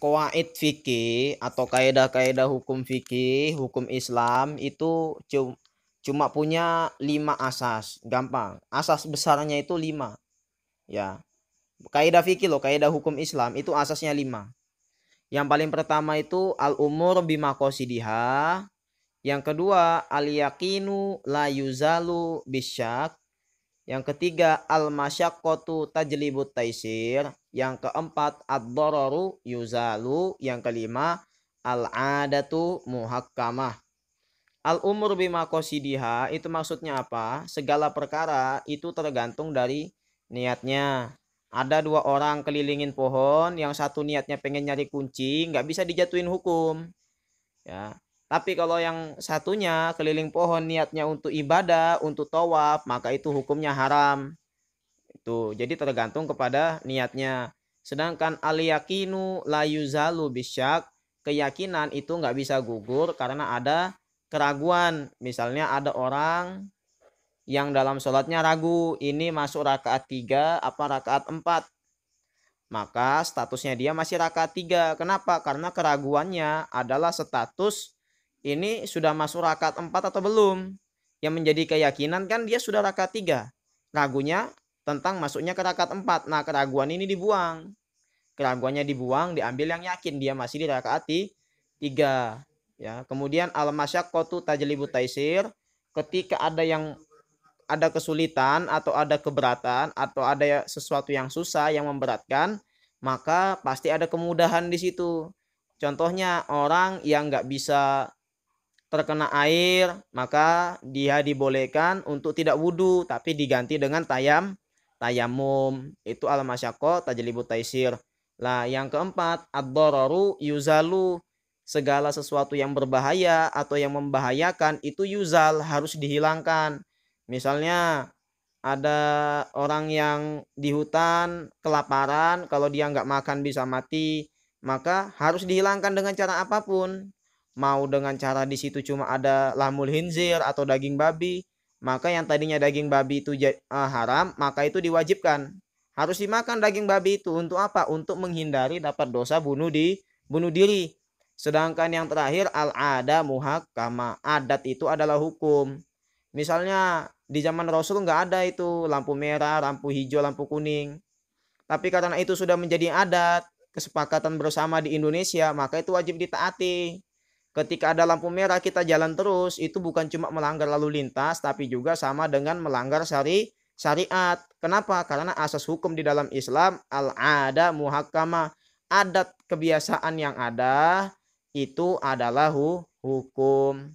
Qawaid fikih atau kaidah-kaidah hukum fikih, hukum Islam itu cuma punya 5 asas. Gampang. Asas besarnya itu 5. Ya. Kaidah fikih loh, kaidah hukum Islam itu asasnya 5. Yang paling pertama itu al-umur bimaqasidiha. Yang kedua al-yaqinu la yuzalu bisyak. Yang ketiga al-masyaqqatu tajlibut taisir. Yang keempat ad-dararu yuzalu. Yang kelima al-adatu muhakkamah. Al-umur bimaqasidiha itu maksudnya apa? Segala perkara itu tergantung dari niatnya. Ada 2 orang kelilingin pohon, yang satu niatnya pengen nyari kunci, nggak bisa dijatuhin hukum. Ya. Tapi kalau yang satunya keliling pohon niatnya untuk ibadah, untuk tawaf, maka itu hukumnya haram. Itu. Jadi tergantung kepada niatnya. Sedangkan al-yaqinu la yuzalu bisyak, keyakinan itu nggak bisa gugur karena ada keraguan. Misalnya ada orang yang dalam sholatnya ragu, ini masuk rakaat 3 apa rakaat 4. Maka statusnya dia masih rakaat 3. Kenapa? Karena keraguannya adalah status ini sudah masuk rakaat 4 atau belum. Yang menjadi keyakinan kan dia sudah rakaat 3. Ragunya tentang masuknya ke rakaat 4. Nah, keraguan ini dibuang. Keraguannya dibuang, diambil yang yakin dia masih di rakaat 3. Ya, kemudian al-masyaqqatu tajlibu taisir, ketika ada kesulitan atau ada keberatan atau ada sesuatu yang susah yang memberatkan, maka pasti ada kemudahan di situ. Contohnya orang yang nggak bisa terkena air, maka dia dibolehkan untuk tidak wudhu tapi diganti dengan tayamum. Itu al-masyaqqah tajlibu taisir. Lah, yang keempat ad-dararu yuzalu, segala sesuatu yang berbahaya atau yang membahayakan itu yuzal, harus dihilangkan. Misalnya ada orang yang di hutan kelaparan, kalau dia nggak makan bisa mati, maka harus dihilangkan dengan cara apapun. Mau dengan cara di situ cuma ada lahmul hinzir atau daging babi, maka yang tadinya daging babi itu haram, maka itu diwajibkan. Harus dimakan daging babi itu untuk apa? Untuk menghindari dapat dosa bunuh diri. Sedangkan yang terakhir al-ada muhakkama, adat itu adalah hukum. Misalnya di zaman Rasul nggak ada itu lampu merah, lampu hijau, lampu kuning. Tapi karena itu sudah menjadi adat, kesepakatan bersama di Indonesia, maka itu wajib ditaati. Ketika ada lampu merah kita jalan terus, itu bukan cuma melanggar lalu lintas, tapi juga sama dengan melanggar syariat. Kenapa? Karena asas hukum di dalam Islam al-ada muhakkama, adat kebiasaan yang ada itu adalah hukum.